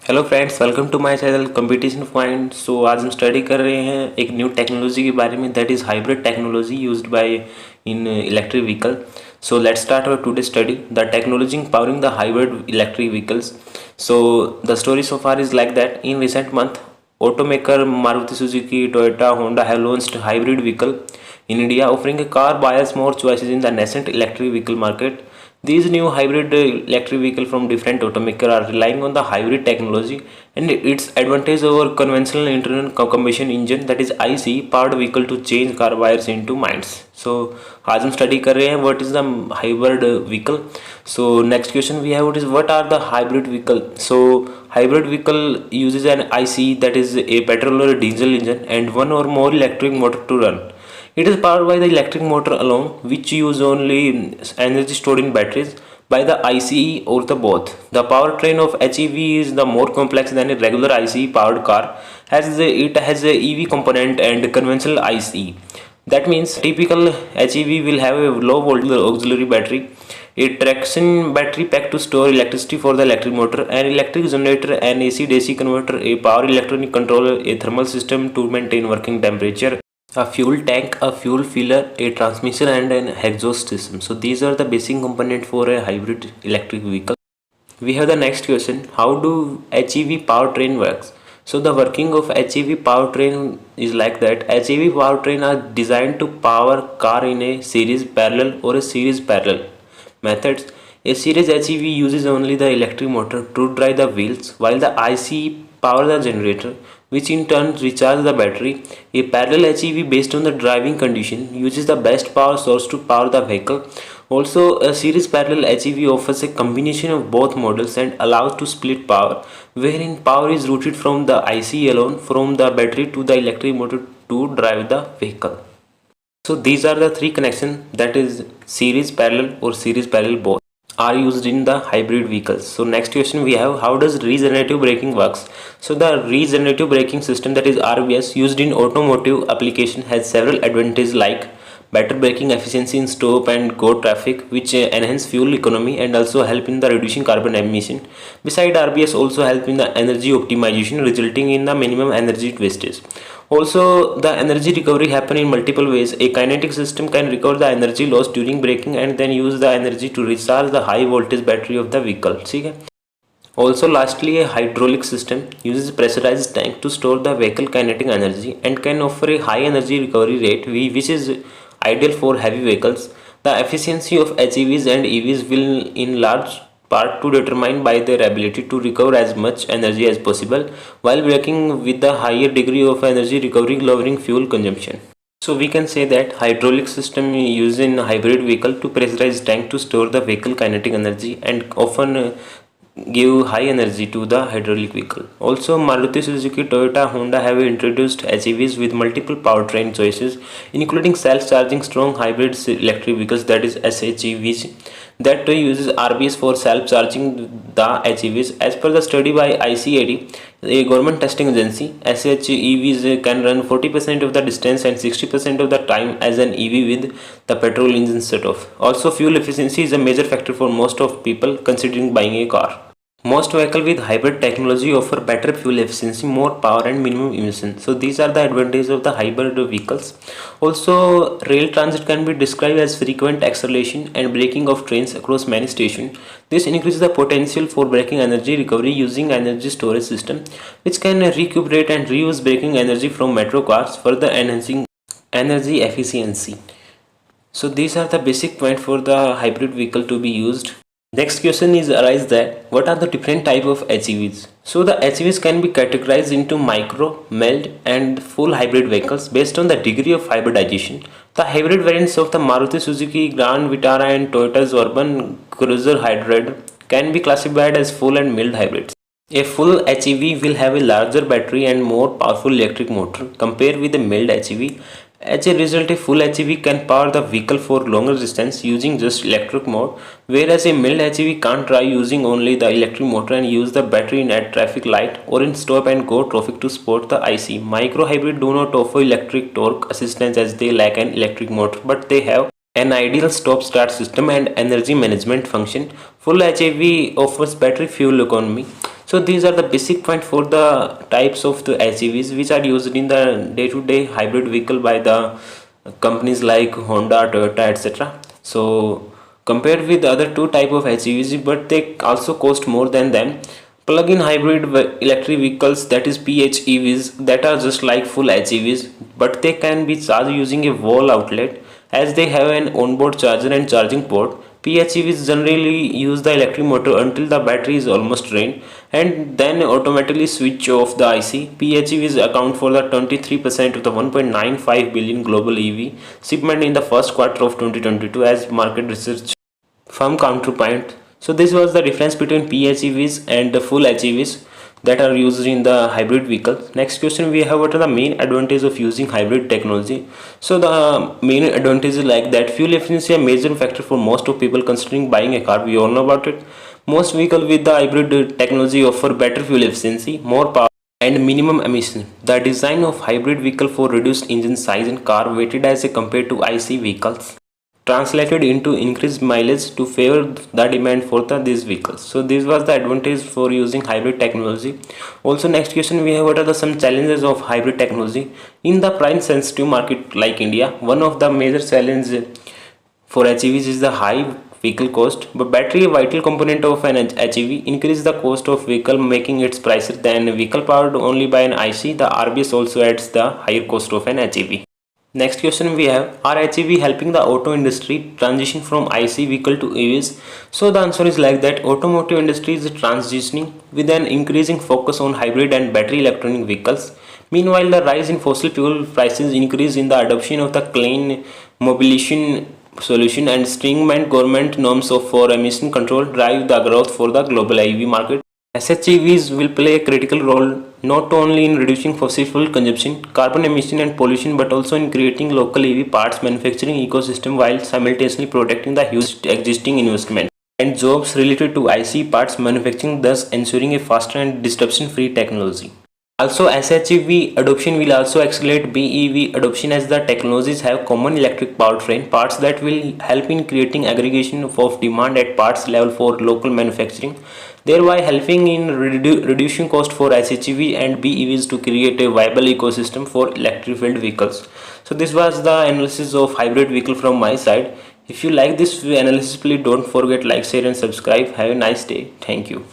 Hello friends, welcome to my channel competition point. So आज हम study कर रहे हैं एक न्यू टेक्नोलॉजी के बारे में, that is hybrid technology used by in electric vehicle. So let's start our today study the technology powering the hybrid electric vehicles. So the story so far is like that. In recent month, automaker Maruti Suzuki, Toyota, Honda have launched hybrid vehicle in India, offering a car buyers more choices in the nascent electric vehicle market. These new hybrid electric vehicle from different automaker are relying on the hybrid technology and its advantage over conventional internal combustion engine, that is ICE powered vehicle, to change car buyers into minds. So आज हम study कर रहे हैं what is the hybrid vehicle. So next question we have is what are the hybrid vehicle. So hybrid vehicle uses an ICE, that is a petrol or a diesel engine, and one or more electric motor to run. It is powered by the electric motor alone, which use only energy stored in batteries by the ICE or the both. The powertrain of HEV is the more complex than a regular ICE powered car, as it has a EV component and conventional ICE. That means typical HEV will have a low voltage auxiliary battery, a traction battery pack to store electricity for the electric motor, an electric generator, an AC DC converter, a power electronic controller, a thermal system to maintain working temperature, a fuel tank, a fuel filler, a transmission, and an exhaust system. So these are the basic component for a hybrid electric vehicle. We have the next question: how do HEV powertrain works? So the working of HEV powertrain is like that. HEV powertrain are designed to power car in a series parallel or a series parallel methods. A series HEV uses only the electric motor to drive the wheels, while the ICE power the generator, which in turn recharges the battery. A parallel HEV, based on the driving condition, uses the best power source to power the vehicle. Also, a series parallel HEV offers a combination of both models and allows to split power, wherein power is routed from the ICE alone from the battery to the electric motor to drive the vehicle. So these are the three connections, that is series parallel or series parallel both are used in the hybrid vehicles. So next question we have: how does regenerative braking works? So the regenerative braking system, that is RBS, used in automotive application has several advantages like better braking efficiency in stop and go traffic, which enhance fuel economy and also help in the reducing carbon emission. Beside, RBS also help in the energy optimization, resulting in the minimum energy wastage. Also, the energy recovery happen in multiple ways. A kinetic system can recover the energy lost during braking and then use the energy to recharge the high voltage battery of the vehicle. ठीक है. Also, lastly, a hydraulic system uses pressurized tank to store the vehicle kinetic energy and can offer a high energy recovery rate, which is ideal for heavy vehicles. The efficiency of HEVs and EVs will in large part to determined by their ability to recover as much energy as possible while braking with a higher degree of energy recovery, lowering fuel consumption. So we can say that hydraulic system used in hybrid vehicle to pressurize tank to store the vehicle kinetic energy and often give high energy to the hydraulic vehicle. Also, Maruti Suzuki, Toyota, Honda have introduced HEVs with multiple powertrain choices, including self-charging strong hybrid electric vehicles, that is SHEVs, that uses RBS for self-charging the HEVs. As per the study by ICAD, a government testing agency, SHEVs can run 40% of the distance and 60% of the time as an EV with the petrol engine set off. Also, fuel efficiency is a major factor for most of people considering buying a car. Most vehicles with hybrid technology offer better fuel efficiency, more power, and minimum emissions. So these are the advantages of the hybrid vehicles. Also, rail transit can be described as frequent acceleration and braking of trains across many stations. This increases the potential for braking energy recovery using energy storage system, which can recuperate and reuse braking energy from metro cars, further enhancing energy efficiency. So these are the basic points for the hybrid vehicle to be used. Next question is arise that what are the different type of HEVs? So the HEVs can be categorized into micro, mild, and full hybrid vehicles based on the degree of hybridization. The hybrid variants of the Maruti Suzuki Grand Vitara and Toyota's Urban Cruiser Hybrid can be classified as full and mild hybrids. A full HEV will have a larger battery and more powerful electric motor compared with a mild HEV. As a result, a full HEV can power the vehicle for longer distance using just electric mode, whereas a mild HEV can't drive using only the electric motor and use the battery in at traffic light or in stop and go traffic to support the IC. Micro hybrid do not offer electric torque assistance as they lack an electric motor, but they have an ideal stop-start system and energy management function. Full HEV offers better fuel economy. So these are the basic point for the types of the HEVs which are used in the day-to-day hybrid vehicle by the companies like Honda, Toyota, etc. So compared with the other two type of HEVs, but they also cost more than them. Plug-in hybrid electric vehicles, that is PHEVs, that are just like full HEVs, but they can be charged using a wall outlet as they have an onboard charger and charging port. PHEVs generally use the electric motor until the battery is almost drained and then automatically switch off the IC. PHEVs account for the 23% of the 1.95 billion global EV shipment in the first quarter of 2022 as market research firm Counterpoint. So this was the difference between PHEVs and the full HEVs that are used in the hybrid vehicle. Next question we have, what are the main advantages of using hybrid technology? So the main advantage is like that fuel efficiency is a major factor for most of people considering buying a car. We all know about it. Most vehicles with the hybrid technology offer better fuel efficiency, more power and minimum emission. The design of hybrid vehicle for reduced engine size and car weighted as compared to IC vehicles translated into increased mileage to favor the demand for these vehicles. So this was the advantage for using hybrid technology. Also next question we have, what are the some challenges of hybrid technology in the price sensitive market like India? One of the major challenges for HEVs is the high vehicle cost, but battery, a vital component of an HEV, increase the cost of vehicle, making its pricier than a vehicle powered only by an IC. The RBS also adds the higher cost of an HEV. Next question we have, are HEV helping the auto industry transition from IC vehicle to EVs? So the answer is like that automotive industry is transitioning with an increasing focus on hybrid and battery electronic vehicles. Meanwhile, the rise in fossil fuel prices, increase in the adoption of the clean mobility solution and stringent government norms for emission control drive the growth for the global EV market. SHEVs will play a critical role not only in reducing fossil fuel consumption, carbon emission and pollution, but also in creating local EV parts manufacturing ecosystem while simultaneously protecting the huge existing investment and jobs related to IC parts manufacturing, thus ensuring a faster and disruption-free technology. Also, SHEV adoption will also accelerate BEV adoption as the technologies have common electric powertrain parts that will help in creating aggregation of demand at parts level for local manufacturing, thereby helping in reducing cost for SHEV and BEVs to create a viable ecosystem for electrified vehicles. So this was the analysis of hybrid vehicle from my side. If you like this analysis, please don't forget like, share and subscribe. Have a nice day. Thank you.